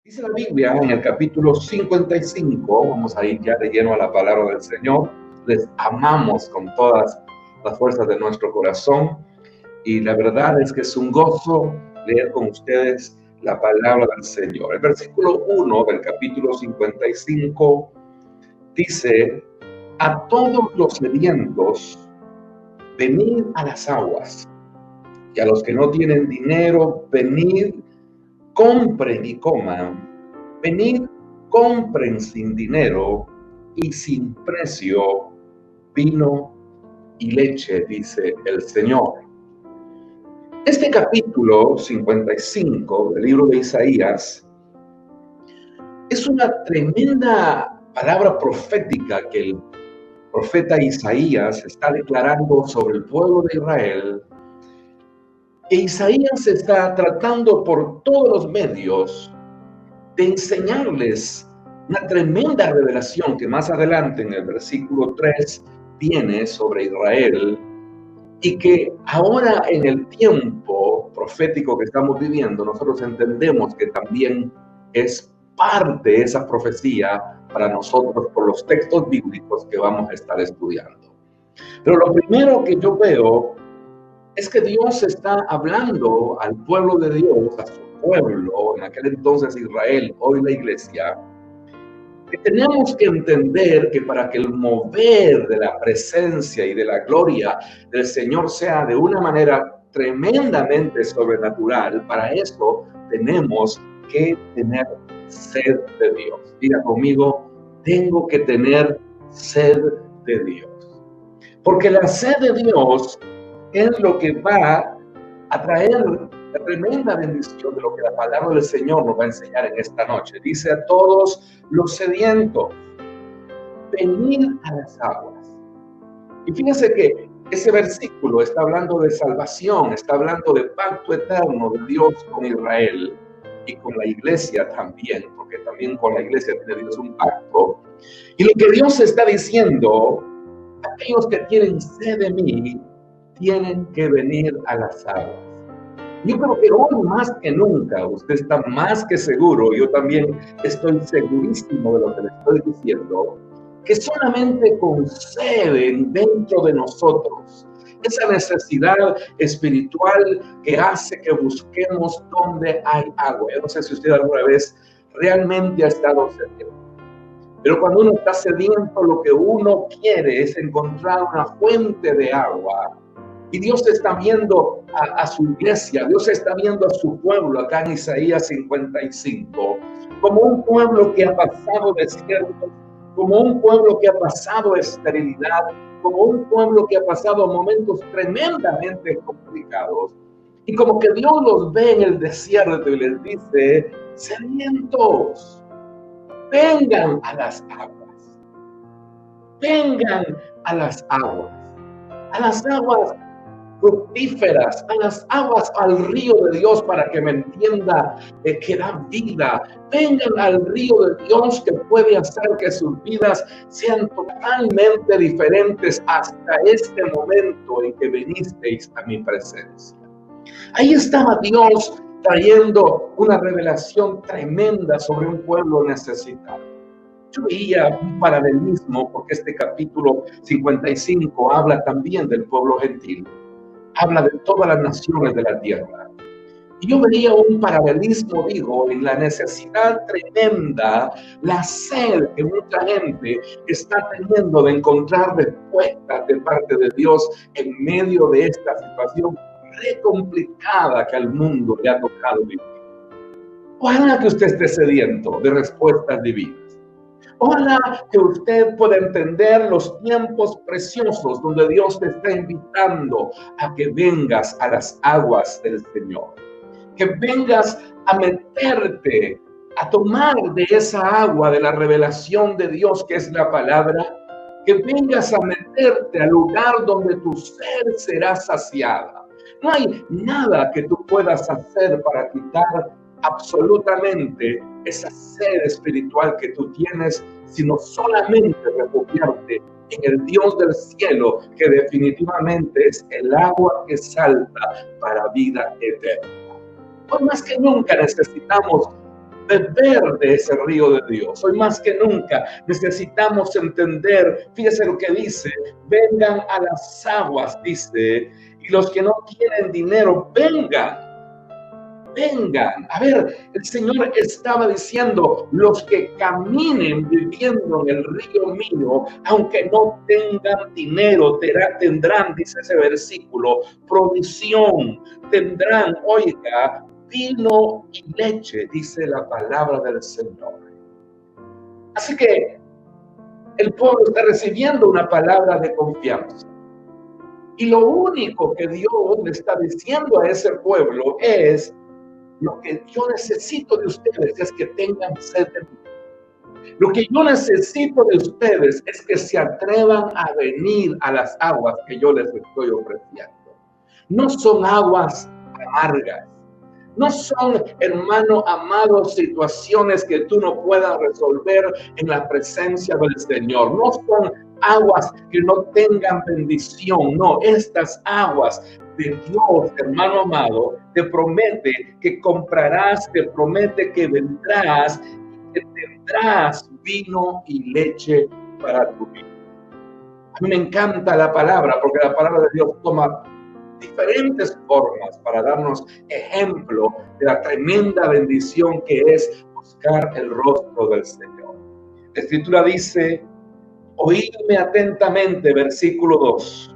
Dice la Biblia en el capítulo 55, vamos a ir ya de lleno a la palabra del Señor. Les amamos con todas las fuerzas de nuestro corazón y la verdad es que es un gozo leer con ustedes la palabra del Señor. El versículo 1 del capítulo 55 dice: a todos los sedientos, venid a las aguas, y a los que no tienen dinero, venid, compren y coman. Venid, compren sin dinero y sin precio vino y leche, dice el Señor. Este capítulo 55 del libro de Isaías es una tremenda palabra profética que el profeta Isaías está declarando sobre el pueblo de Israel. E Isaías está tratando por todos los medios de enseñarles una tremenda revelación que más adelante en el versículo 3 viene sobre Israel, y que ahora en el tiempo profético que estamos viviendo nosotros entendemos que también es parte de esa profecía para nosotros por los textos bíblicos que vamos a estar estudiando. Pero lo primero que yo veo es que Dios está hablando al pueblo de Dios, a su pueblo, en aquel entonces Israel, hoy la iglesia, que tenemos que entender que para que el mover de la presencia y de la gloria del Señor sea de una manera tremendamente sobrenatural, para eso tenemos que tener sed de Dios. Diga conmigo: tengo que tener sed de Dios. Porque la sed de Dios es lo que va a traer la tremenda bendición de lo que la palabra del Señor nos va a enseñar en esta noche. Dice: a todos los sedientos, venid a las aguas. Y fíjense que ese versículo está hablando de salvación, está hablando de pacto eterno de Dios con Israel y con la iglesia también, porque también con la iglesia tiene Dios un pacto. Y lo que Dios está diciendo: aquellos que tienen sed de mí, tienen que venir a las aguas. Yo creo que hoy más que nunca usted está más que seguro, yo también estoy segurísimo de lo que le estoy diciendo, que solamente conceden dentro de nosotros esa necesidad espiritual que hace que busquemos donde hay agua. Yo no sé si usted alguna vez realmente ha estado sediento, pero cuando uno está sediento, lo que uno quiere es encontrar una fuente de agua. Y Dios está viendo a su iglesia, Dios está viendo a su pueblo acá en Isaías 55, como un pueblo que ha pasado desiertos, como un pueblo que ha pasado esterilidad, como un pueblo que ha pasado momentos tremendamente complicados. Y como que Dios los ve en el desierto y les dice: sedientos, vengan a las aguas, vengan a las aguas fructíferas, a las aguas, al río de Dios, para que me entienda, que da vida. Vengan al río de Dios que puede hacer que sus vidas sean totalmente diferentes hasta este momento en que vinisteis a mi presencia. Ahí estaba Dios trayendo una revelación tremenda sobre un pueblo necesitado. Yo veía un paralelismo, porque este capítulo 55 habla también del pueblo gentil, habla de todas las naciones de la tierra. Y yo veía un paralelismo, digo, en la necesidad tremenda, la sed que mucha gente está teniendo de encontrar respuestas de parte de Dios en medio de esta situación re complicada que al mundo le ha tocado vivir. Ojalá que usted esté sediento de respuestas divinas. Ojalá que usted pueda entender los tiempos preciosos donde Dios te está invitando a que vengas a las aguas del Señor. Que vengas a meterte, a tomar de esa agua de la revelación de Dios que es la palabra. Que vengas a meterte al lugar donde tu ser será saciada. No hay nada que tú puedas hacer para quitar absolutamente esa sed espiritual que tú tienes, sino solamente refugiarte en el Dios del cielo, que definitivamente es el agua que salta para vida eterna. Hoy más que nunca necesitamos beber de ese río de Dios. Hoy más que nunca necesitamos entender, fíjese lo que dice, vengan a las aguas, dice, y los que no tienen dinero, vengan. Vengan, a ver, el Señor estaba diciendo, los que caminen viviendo en el río mío, aunque no tengan dinero, tendrán, dice ese versículo, provisión, tendrán, oiga, vino y leche, dice la palabra del Señor. Así que el pueblo está recibiendo una palabra de confianza. Y lo único que Dios le está diciendo a ese pueblo es, lo que yo necesito de ustedes es que tengan sed de mí. Lo que yo necesito de ustedes es que se atrevan a venir a las aguas que yo les estoy ofreciendo. No son aguas amargas. No son, hermano amado, situaciones que tú no puedas resolver en la presencia del Señor. No son aguas que no tengan bendición. No, estas aguas de Dios, hermano amado, te promete que comprarás, te promete que vendrás y que tendrás vino y leche para tu vida. A mí me encanta la palabra, porque la palabra de Dios toma diferentes formas para darnos ejemplo de la tremenda bendición que es buscar el rostro del Señor. La Escritura dice, oídme atentamente, versículo 2.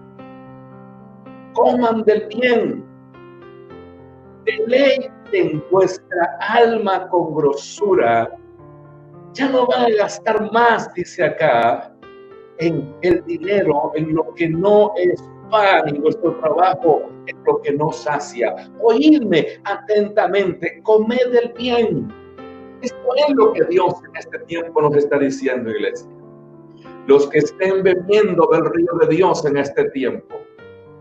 Coman del bien, deleiten vuestra alma con grosura. Ya no van a gastar más, dice acá, en el dinero, en lo que no es pan, y vuestro trabajo en lo que no sacia. Oídme atentamente, comed del bien. Esto es lo que Dios en este tiempo nos está diciendo, iglesia. Los que estén bebiendo del río de Dios en este tiempo,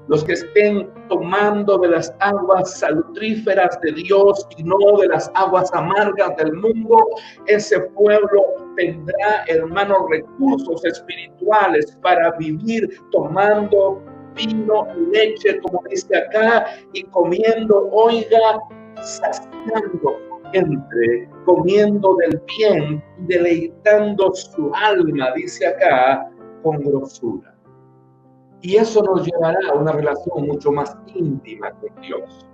los que estén tomando de las aguas salutríferas de Dios y no de las aguas amargas del mundo, ese pueblo tendrá, hermanos, recursos espirituales para vivir tomando vino y leche, como dice acá, y comiendo, oiga, saciando entre, comiendo del bien y deleitando su alma, dice acá, con grosura. Y eso nos llevará a una relación mucho más íntima con Dios.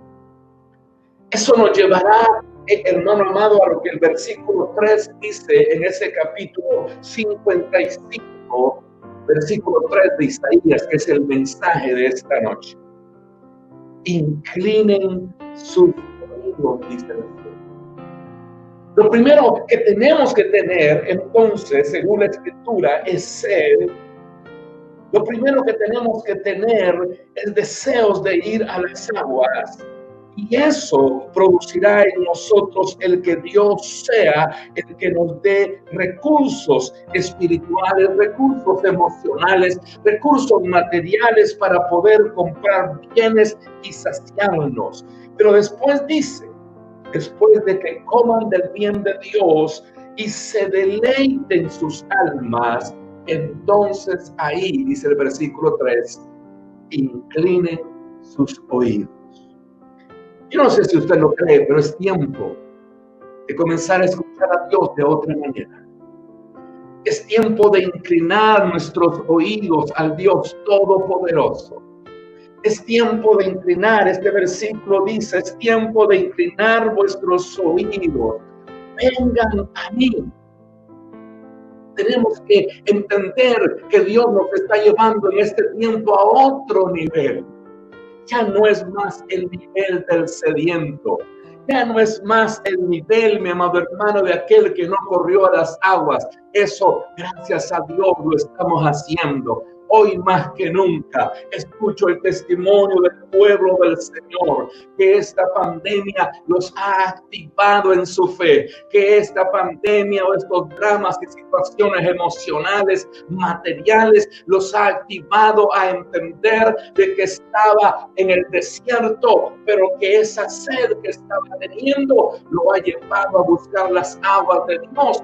Eso nos llevará, hermano amado, a lo que el versículo 3 dice en ese capítulo 55, versículo 3 de Isaías, que es el mensaje de esta noche. Inclinen sus oídos, dice el Señor. Lo primero que tenemos que tener, entonces, según la Escritura, es sed. Lo primero que tenemos que tener es deseos de ir a las aguas. Y eso producirá en nosotros el que Dios sea el que nos dé recursos espirituales, recursos emocionales, recursos materiales para poder comprar bienes y saciarnos. Pero después dice, después de que coman del bien de Dios y se deleiten sus almas, entonces ahí, dice el versículo 3, inclinen sus oídos. Yo no sé si usted lo cree, pero es tiempo de comenzar a escuchar a Dios de otra manera. Es tiempo de inclinar nuestros oídos al Dios Todopoderoso. Es tiempo de inclinar, este versículo dice, es tiempo de inclinar vuestros oídos. Vengan a mí. Tenemos que entender que Dios nos está llevando en este tiempo a otro nivel. Ya no es más el nivel del sediento. Ya no es más el nivel, mi amado hermano, de aquel que no corrió a las aguas. Eso, gracias a Dios, lo estamos haciendo. Hoy más que nunca escucho el testimonio del pueblo del Señor, que esta pandemia los ha activado en su fe, que esta pandemia o estos dramas y situaciones emocionales, materiales, los ha activado a entender de que estaba en el desierto, pero que esa sed que estaba teniendo lo ha llevado a buscar las aguas de Dios.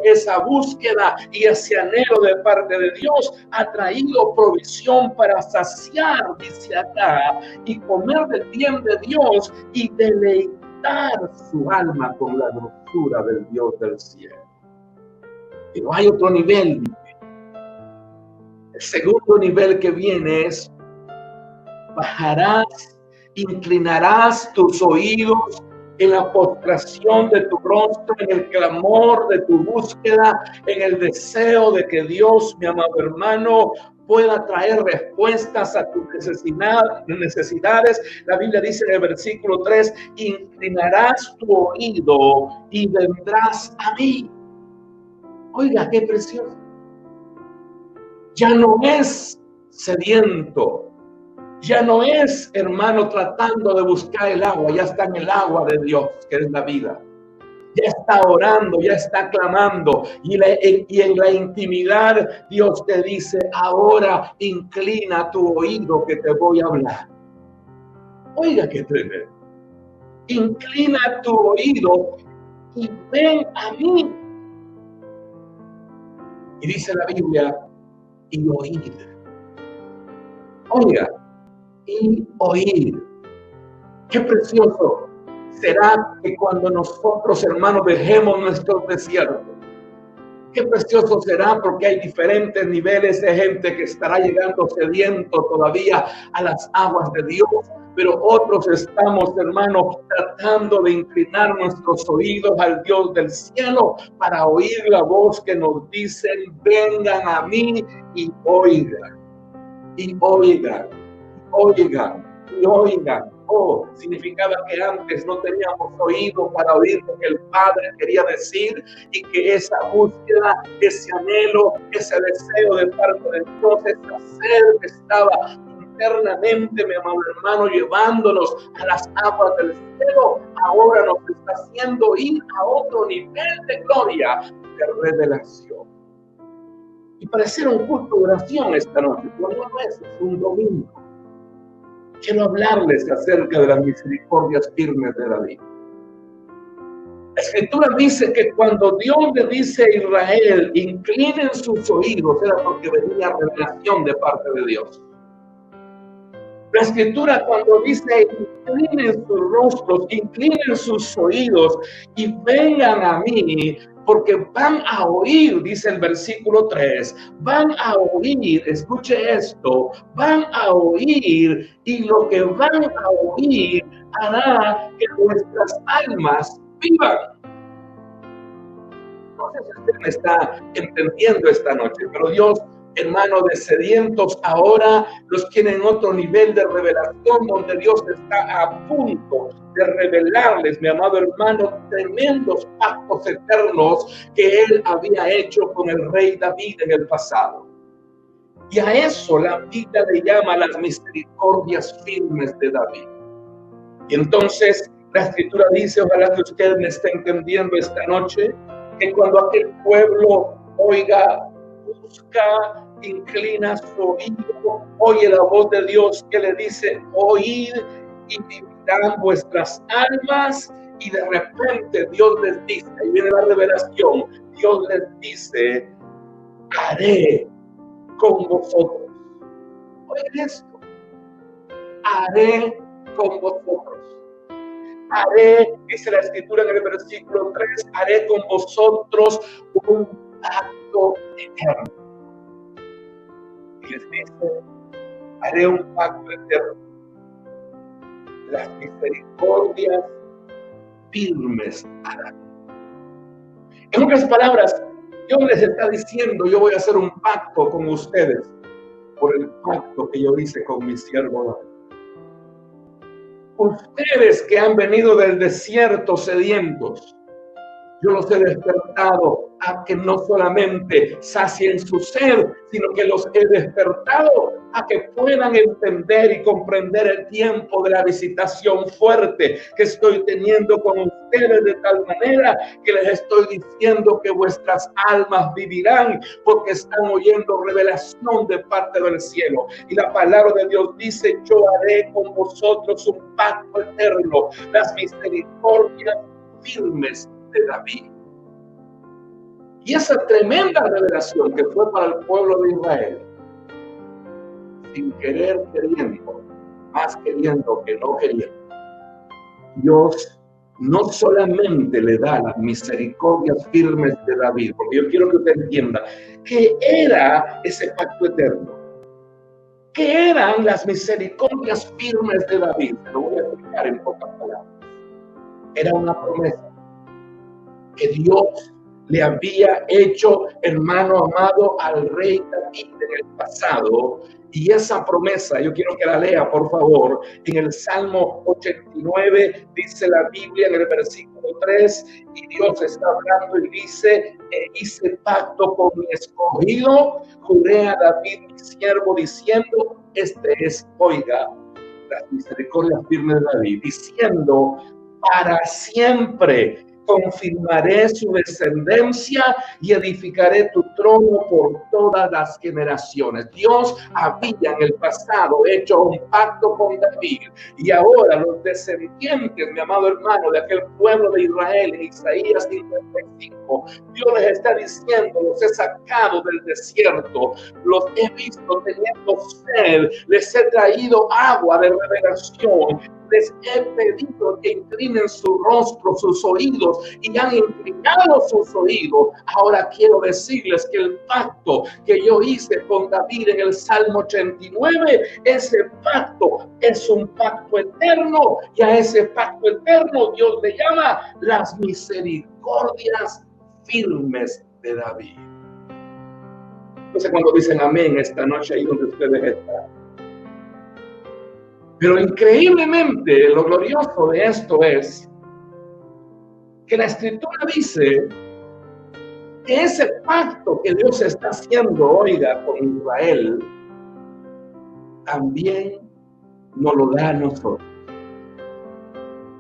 Esa búsqueda y ese anhelo de parte de Dios ha traído provisión para saciar, dice acá, y comer del bien de Dios y deleitar su alma con la grosura. hermosura del Dios del cielo. Pero hay otro nivel. El segundo nivel que viene es: bajarás, inclinarás tus oídos en la postración de tu rostro, en el clamor de tu búsqueda, en el deseo de que Dios, mi amado hermano, pueda traer respuestas a tus necesidades. La Biblia dice en el versículo 3: inclinarás tu oído y vendrás a mí. Oiga, qué precioso. Ya no es sediento. Ya no es, hermano, tratando de buscar el agua. Ya está en el agua de Dios, que es la vida. Ya está orando, ya está clamando. Y en la intimidad Dios te dice: ahora inclina tu oído que te voy a hablar. Oiga, qué tremendo. Inclina tu oído y ven a mí. Y dice la Biblia: y oír. Oiga, y oír. Qué precioso será que cuando nosotros, hermanos, dejemos nuestros desiertos. Qué precioso será, porque hay diferentes niveles de gente que estará llegando sediento todavía a las aguas de Dios. Pero otros estamos, hermanos, tratando de inclinar nuestros oídos al Dios del cielo para oír la voz que nos dice: vengan a mí y oigan, y oigan, oigan, y oigan. Oh, significaba que antes no teníamos oído para oír lo que el Padre quería decir, y que esa búsqueda, ese anhelo, ese deseo de parte de Dios, esa sed que estaba internamente, mi amado hermano, llevándonos a las aguas del cielo, ahora nos está haciendo ir a otro nivel de gloria, de revelación. Y para hacer un culto de oración esta noche, por no es un domingo, quiero hablarles acerca de las misericordias firmes de David. La Escritura dice que cuando Dios le dice a Israel: inclinen sus oídos, era porque venía revelación de parte de Dios. La Escritura, cuando dice: inclinen sus rostros, inclinen sus oídos y vengan a mí, porque van a oír, dice el versículo 3, van a oír, escuche esto, van a oír, y lo que van a oír hará que nuestras almas vivan. No sé si usted me está entendiendo esta noche, pero Dios, hermano, de sedientos ahora los tiene en otro nivel de revelación, donde Dios está a punto de revelarles, mi amado hermano, tremendos pactos eternos que Él había hecho con el rey David en el pasado. Y a eso la Biblia le llama las misericordias firmes de David. Y entonces la Escritura dice, ojalá que usted me esté entendiendo esta noche, que cuando aquel pueblo, oiga, busca, inclina su oído, oye la voz de Dios que le dice: oíd y vivirán vuestras almas, y de repente Dios les dice, ahí viene la revelación, Dios les dice: haré con vosotros. Oigan esto: haré con vosotros. Haré, dice la Escritura en el versículo 3, haré con vosotros un pacto eterno. Y les dice: haré un pacto eterno. Las misericordias firmes harán. En otras palabras, Dios les está diciendo: yo voy a hacer un pacto con ustedes por el pacto que yo hice con mi siervo David. Ustedes que han venido del desierto sedientos, yo los he despertado a que no solamente sacien su sed, sino que los he despertado a que puedan entender y comprender el tiempo de la visitación fuerte que estoy teniendo con ustedes, de tal manera que les estoy diciendo que vuestras almas vivirán, porque están oyendo revelación de parte del cielo. Y la palabra de Dios dice: yo haré con vosotros un pacto eterno, las misericordias firmes de David. Y esa tremenda revelación que fue para el pueblo de Israel, sin querer queriendo, más queriendo que no queriendo, Dios no solamente le da las misericordias firmes de David, porque yo quiero que usted entienda que era ese pacto eterno, que eran las misericordias firmes de David. Se lo voy a explicar en pocas palabras. Era una promesa que Dios le había hecho, hermano amado, al rey David en el pasado. Y esa promesa, yo quiero que la lea, por favor, en el Salmo 89, dice la Biblia en el versículo 3, y Dios está hablando y dice, hice pacto con mi escogido, juré a David mi siervo, diciendo, oiga, las misericordias firmes de David, diciendo, para siempre confirmaré su descendencia y edificaré tu trono por todas las generaciones. Dios había en el pasado hecho un pacto con David y ahora los descendientes, mi amado hermano, de aquel pueblo de Israel, en Isaías 55, Dios les está diciendo, los he sacado del desierto, los he visto teniendo sed, les he traído agua de revelación, les he pedido que inclinen su rostro, sus oídos, y han inclinado sus oídos. Ahora quiero decirles que el pacto que yo hice con David en el Salmo 89, ese pacto es un pacto eterno, y a ese pacto eterno Dios le llama las misericordias firmes de David. Entonces, cuando dicen amén esta noche, ahí donde ustedes están. Pero increíblemente, lo glorioso de esto es que la Escritura dice que ese pacto que Dios está haciendo, oiga, con Israel, también nos lo da a nosotros.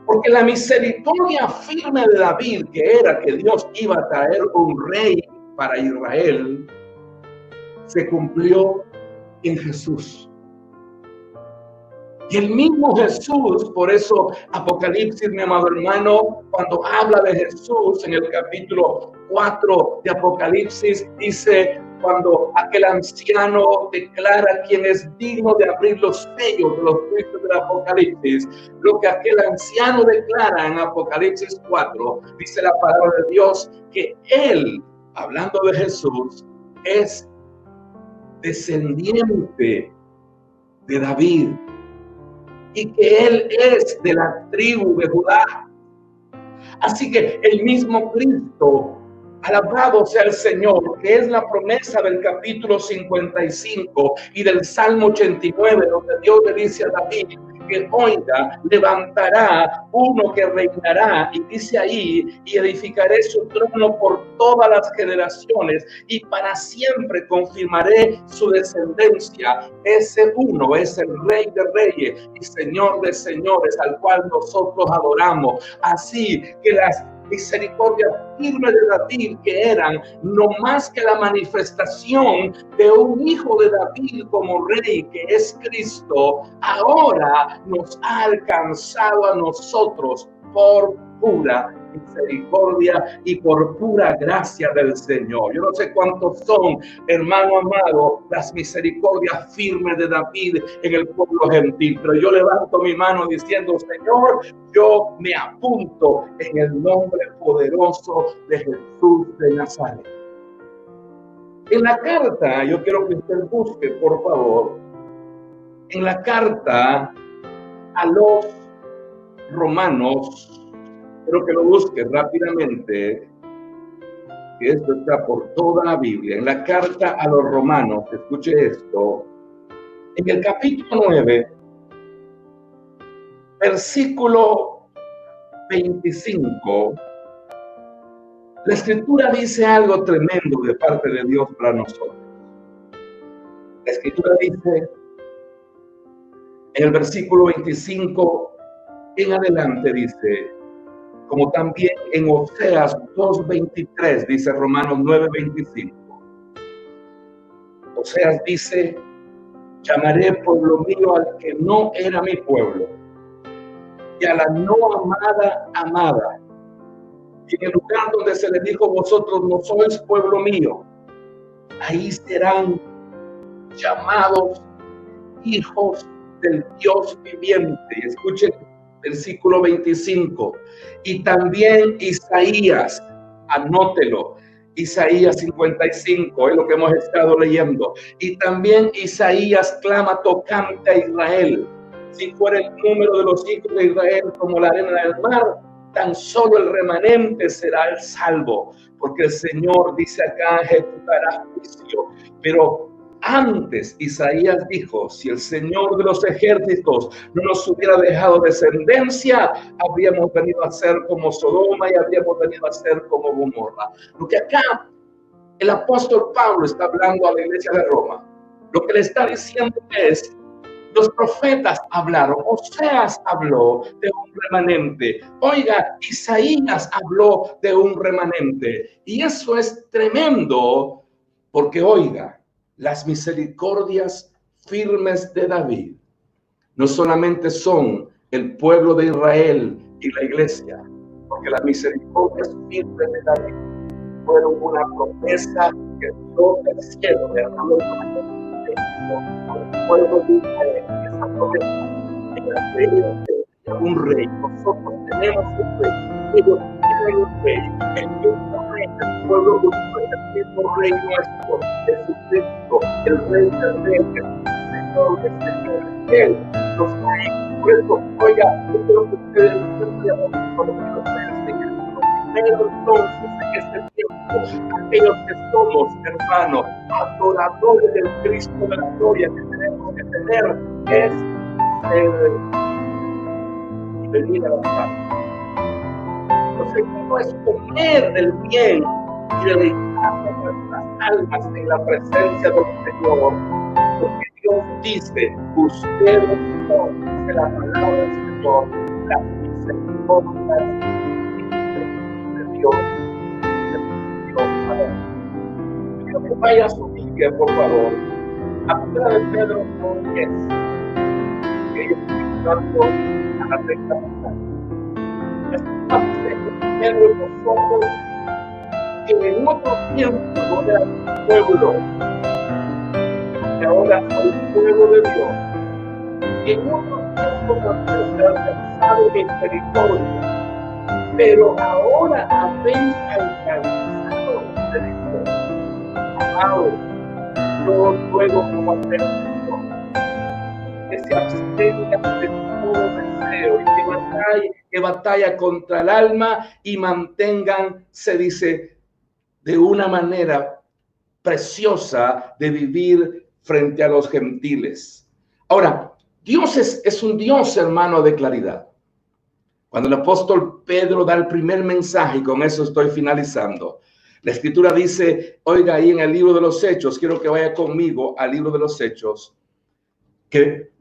Porque la misericordia firme de David, que era que Dios iba a traer un rey para Israel, se cumplió en Jesús. Y el mismo Jesús, por eso Apocalipsis, mi amado hermano, cuando habla de Jesús en el capítulo 4 de Apocalipsis, dice, cuando aquel anciano declara quién es digno de abrir los sellos de los juicios del Apocalipsis, lo que aquel anciano declara en Apocalipsis 4, dice la palabra de Dios, que él, hablando de Jesús, es descendiente de David, y que él es de la tribu de Judá. Así que el mismo Cristo, alabado sea el Señor, que es la promesa del capítulo 55 y del Salmo 89, donde Dios le dice a David que oiga, levantará uno que reinará, y dice ahí, y edificaré su trono por todas las generaciones, y para siempre confirmaré su descendencia. Ese uno es el Rey de Reyes y Señor de Señores, al cual nosotros adoramos. Así que las misericordias firmes de David, que eran no más que la manifestación de un hijo de David como rey, que es Cristo, ahora nos ha alcanzado a nosotros por pura misericordia y por pura gracia del Señor. Yo no sé cuántos son, hermano amado, las misericordias firmes de David en el pueblo gentil, pero yo levanto mi mano diciendo, Señor, yo me apunto en el nombre poderoso de Jesús de Nazaret. En la carta, yo quiero que usted busque, por favor, en la carta a los Romanos, quiero que lo busque rápidamente, que esto está por toda la Biblia. En la carta a los Romanos, escuche esto, en el capítulo 9, versículo 25, la Escritura dice algo tremendo de parte de Dios para nosotros. La Escritura dice, en el versículo 25 en adelante, dice, como también en Oseas 2:23, dice Romanos 9:25. Oseas dice, llamaré pueblo mío al que no era mi pueblo, y a la no amada, amada. Y en el lugar donde se les dijo, vosotros no sois pueblo mío, ahí serán llamados hijos del Dios viviente. Y escuchen versículo 25. Y también Isaías, anótelo, Isaías 55, es lo que hemos estado leyendo. Y también Isaías clama tocante a Israel. Si fuera el número de los hijos de Israel como la arena del mar, tan solo el remanente será el salvo, porque el Señor dice acá ejecutará juicio. Pero antes Isaías dijo, si el Señor de los ejércitos no nos hubiera dejado descendencia, habríamos venido a ser como Sodoma y habríamos venido a ser como Gomorra. Lo que acá el apóstol Pablo está hablando a la iglesia de Roma, lo que le está diciendo es, los profetas hablaron, Oseas habló de un remanente. Oiga, Isaías habló de un remanente. Y eso es tremendo, porque oiga, las misericordias firmes de David no solamente son el pueblo de Israel y la iglesia, porque las misericordias firmes de David fueron una promesa que Dios del cielo derramó al pueblo de Israel. Esa promesa era de un rey. Nosotros tenemos un rey. Ellos tienen un rey. El mismo rey del pueblo de Israel, el mismo rey nuestro, Jesucristo, el rey del rey, el Señor del Señor. Él nos trae. Por eso, oiga, yo quiero que ustedes primero entonces en este tiempo, aquellos que somos, hermanos, adoradores del Cristo de la gloria que tenemos que tener es y venir a la paz. Entonces, no es comer del bien y deleitar nuestras almas en la presencia del Señor, porque Dios dice, ustedes son, dice la palabra del Señor, las misericordias Dios, quiero que vaya a su Biblia, por favor, a Primera de Pedro 10, que ellos están dando a la recta final. Pedro y nosotros, que en otro tiempo no era un pueblo, que ahora soy pueblo de Dios, y en otro tiempo no se ha alcanzado misericordia, pero ahora habéis alcanzado misericordia. Amados, yo ruego como apóstol que se abstengan de todo deseo y que batalla contra el alma y mantengan, se dice, de una manera preciosa de vivir frente a los gentiles. Ahora, Dios es un Dios, hermano, de claridad. Cuando el apóstol Pedro da el primer mensaje, y con eso estoy finalizando, la escritura dice, oiga, ahí en el libro de los Hechos, quiero que vaya conmigo al libro de los Hechos, que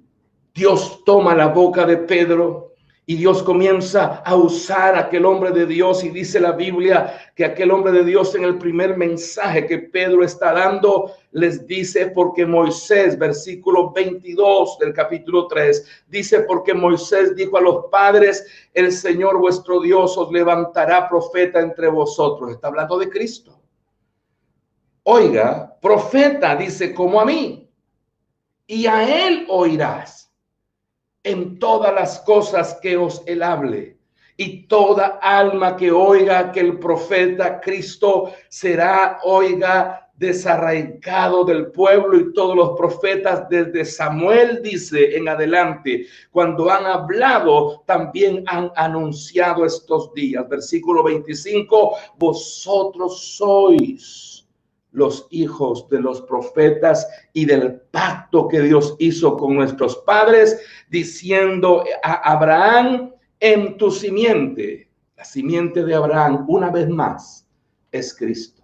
Dios toma la boca de Pedro y Dios comienza a usar a aquel hombre de Dios, y dice la Biblia que aquel hombre de Dios en el primer mensaje que Pedro está dando, les dice, porque Moisés, versículo 22 del capítulo 3, dice, porque Moisés dijo a los padres, el Señor vuestro Dios os levantará profeta entre vosotros. Está hablando de Cristo. Oiga, profeta, dice, como a mí, y a él oirás en todas las cosas que os él hable, y toda alma que oiga que el profeta Cristo será, oiga, desarraigado del pueblo. Y todos los profetas desde Samuel, dice, en adelante, cuando han hablado, también han anunciado estos días. Versículo 25, vosotros sois los hijos de los profetas y del pacto que Dios hizo con nuestros padres, diciendo a Abraham, en tu simiente, la simiente de Abraham, una vez más, es Cristo.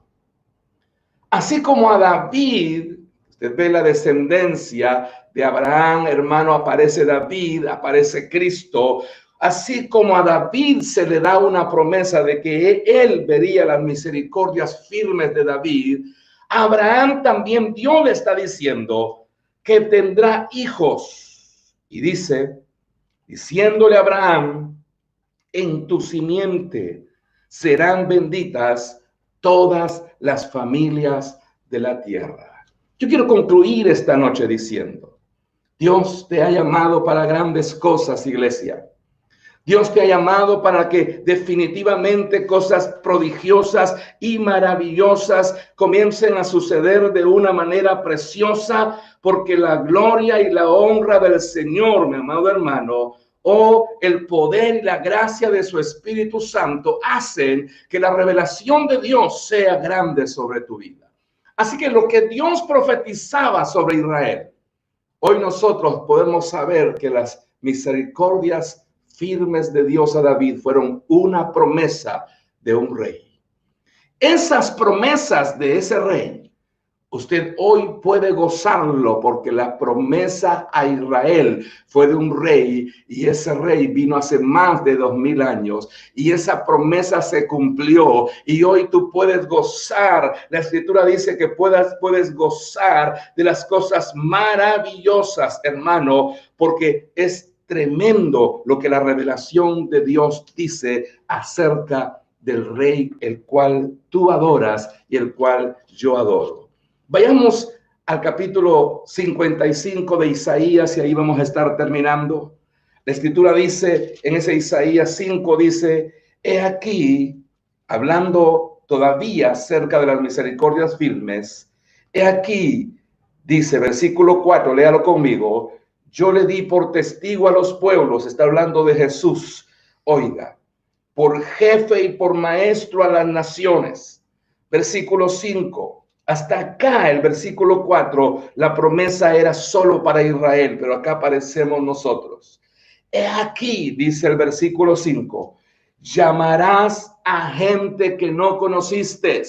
Así como a David, usted ve la descendencia de Abraham, hermano, aparece David, aparece Cristo. Así como a David se le da una promesa de que él vería las misericordias firmes de David, a Abraham también Dios le está diciendo que tendrá hijos. Y dice, diciéndole a Abraham, en tu simiente serán benditas todas las familias de la tierra. Yo quiero concluir esta noche diciendo, Dios te ha llamado para grandes cosas, iglesia. Dios te ha llamado para que definitivamente cosas prodigiosas y maravillosas comiencen a suceder de una manera preciosa, porque la gloria y la honra del Señor, mi amado hermano, el poder y la gracia de su Espíritu Santo hacen que la revelación de Dios sea grande sobre tu vida. Así que lo que Dios profetizaba sobre Israel, hoy nosotros podemos saber que las misericordias firmes de Dios a David fueron una promesa de un rey. Esas promesas de ese rey, usted hoy puede gozarlo, porque la promesa a Israel fue de un rey, y ese rey vino hace más de 2000 años, y esa promesa se cumplió, y hoy tú puedes gozar. La Escritura dice que puedes gozar de las cosas maravillosas, hermano, porque es tremendo lo que la revelación de Dios dice acerca del rey, el cual tú adoras y el cual yo adoro. Vayamos al capítulo 55 de Isaías, y ahí vamos a estar terminando. La Escritura dice, en ese Isaías 5, dice: he aquí, hablando todavía acerca de las misericordias firmes, he aquí, dice, versículo 4, léalo conmigo: yo le di por testigo a los pueblos, está hablando de Jesús, oiga, por jefe y por maestro a las naciones. Versículo 5. Hasta acá, el versículo 4, la promesa era solo para Israel, pero acá aparecemos nosotros. He aquí, dice el versículo 5, llamarás a gente que no conociste.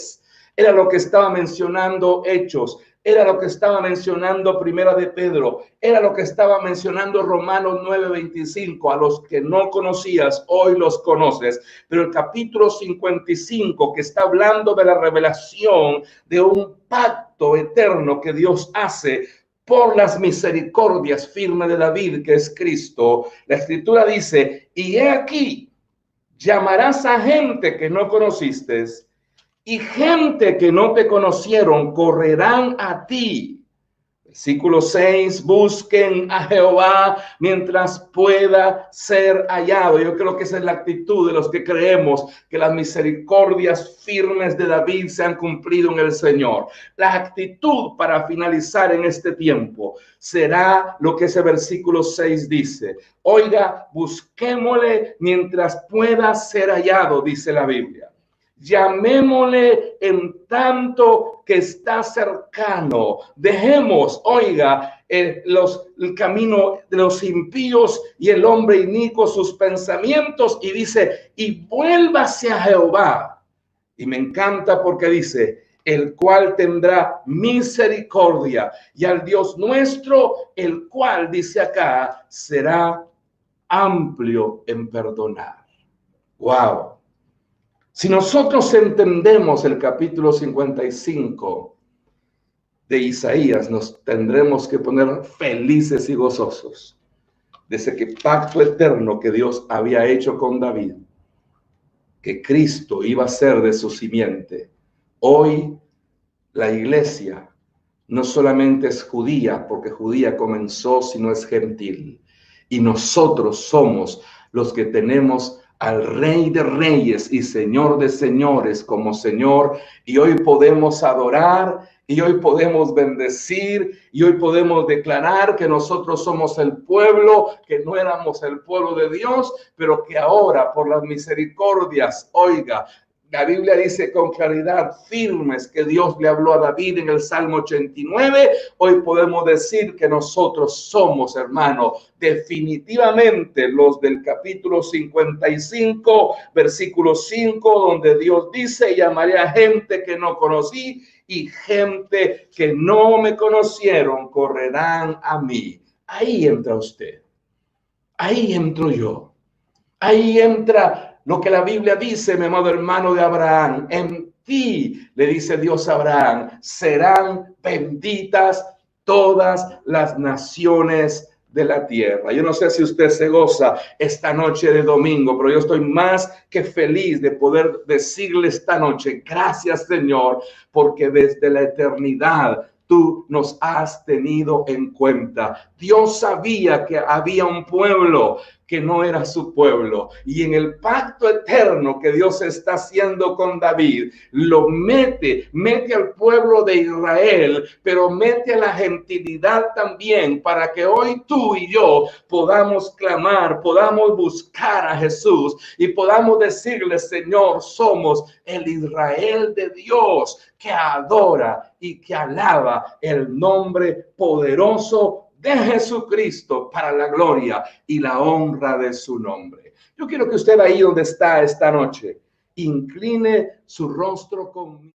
Era lo que estaba mencionando Hechos, era lo que estaba mencionando Primera de Pedro, era lo que estaba mencionando Romanos 9:25. A los que no conocías, hoy los conoces. Pero el capítulo 55, que está hablando de la revelación de un pacto eterno que Dios hace por las misericordias firmes de David, que es Cristo, la Escritura dice: y he aquí, llamarás a gente que no conociste, y gente que no te conocieron correrán a ti. Versículo 6, busquen a Jehová mientras pueda ser hallado. Yo creo que esa es la actitud de los que creemos que las misericordias firmes de David se han cumplido en el Señor. La actitud para finalizar en este tiempo será lo que ese versículo 6 dice. Oiga, busquémosle mientras pueda ser hallado, dice la Biblia. Llamémosle en tanto que está cercano. Dejemos, oiga, el camino de los impíos y el hombre inicuo sus pensamientos, y dice: y vuélvase a Jehová. Y me encanta porque dice: el cual tendrá misericordia, y al Dios nuestro, el cual, dice acá, será amplio en perdonar. Wow. Si nosotros entendemos el capítulo 55 de Isaías, nos tendremos que poner felices y gozosos de ese pacto eterno que Dios había hecho con David, que Cristo iba a ser de su simiente. Hoy la iglesia no solamente es judía, porque judía comenzó, sino es gentil. Y nosotros somos los que tenemos al Rey de Reyes y Señor de Señores como Señor, y hoy podemos adorar, y hoy podemos bendecir, y hoy podemos declarar que nosotros somos el pueblo, que no éramos el pueblo de Dios, pero que ahora por las misericordias, oiga, la Biblia dice con claridad firmes que Dios le habló a David en el Salmo 89. Hoy podemos decir que nosotros somos, hermano, definitivamente los del capítulo 55, versículo 5, donde Dios dice: llamaré a gente que no conocí, y gente que no me conocieron correrán a mí. Ahí entra usted, ahí entro yo, ahí entra lo que la Biblia dice, mi amado hermano, de Abraham. En ti, le dice Dios a Abraham, serán benditas todas las naciones de la tierra. Yo no sé si usted se goza esta noche de domingo, pero yo estoy más que feliz de poder decirle esta noche: gracias, Señor, porque desde la eternidad tú nos has tenido en cuenta. Dios sabía que había un pueblo que no era su pueblo. Y en el pacto eterno que Dios está haciendo con David, lo mete al pueblo de Israel, pero mete a la gentilidad también, para que hoy tú y yo podamos clamar, podamos buscar a Jesús y podamos decirle: Señor, somos el Israel de Dios que adora y que alaba el nombre poderoso de Jesucristo para la gloria y la honra de su nombre. Yo quiero que usted, ahí donde está esta noche, incline su rostro conmigo.